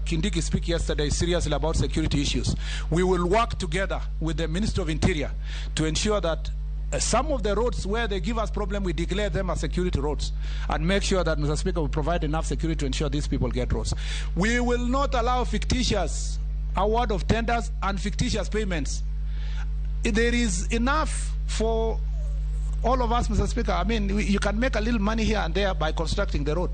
Kindiki speak yesterday seriously about security issues. We will work together with the Ministry of Interior to ensure that some of the roads where they give us problem, we declare them as security roads and make sure that, Mr. Speaker, we provide enough security to ensure these people get roads. We will not allow fictitious award of tenders and fictitious payments. There is enough for all of us, Mr. Speaker. I mean, you can make a little money here and there by constructing the road.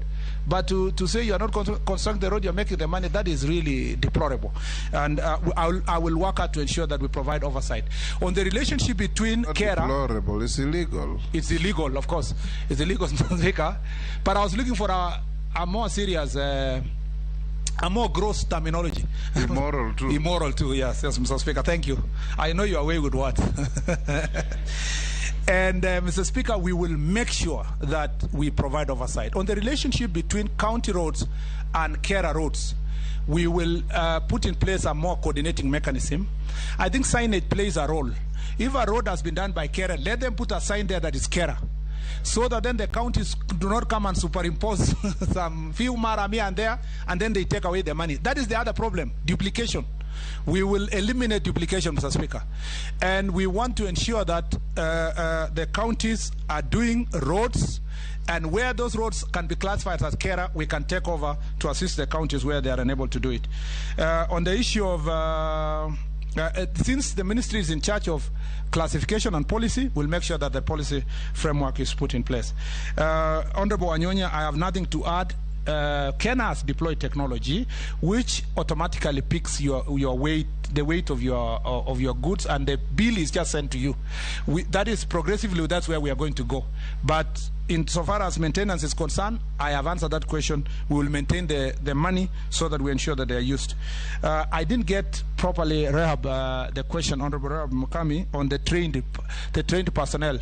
But to say you are not constructing the road, you're making the money, that is really deplorable. And I will work hard to ensure that we provide oversight. On the relationship between carer... Deplorable, it's illegal. It's illegal, of course. It's illegal, Mr. Speaker. But I was looking for a more serious... a more gross terminology. Immoral too. Immoral too, yes, Mr. Speaker. Thank you. I know you are away with words. And Mr. Speaker, we will make sure that we provide oversight. On the relationship between county roads and carer roads, we will put in place a more coordinating mechanism. I think signage plays a role. If a road has been done by carer, let them put a sign there that is carer, so that then the counties do not come and superimpose some few mara here and there, and then they take away the money. That is the other problem, duplication. We will eliminate duplication, Mr. Speaker. And we want to ensure that the counties are doing roads, and where those roads can be classified as carer, we can take over to assist the counties where they are unable to do it. On the issue of... since the ministry is in charge of classification and policy, we'll make sure that the policy framework is put in place. Honorable Anyonya, I have nothing to add. Kenya has deployed technology which automatically picks your weight, the weight of your goods, and the bill is just sent to you. That is progressively, that's where we are going to go. But insofar as maintenance is concerned, I have answered that question. We will maintain the money so that we ensure that they are used. I didn't get properly, Rehab, the question, Honorable Rehab Mukami, on the trained personnel.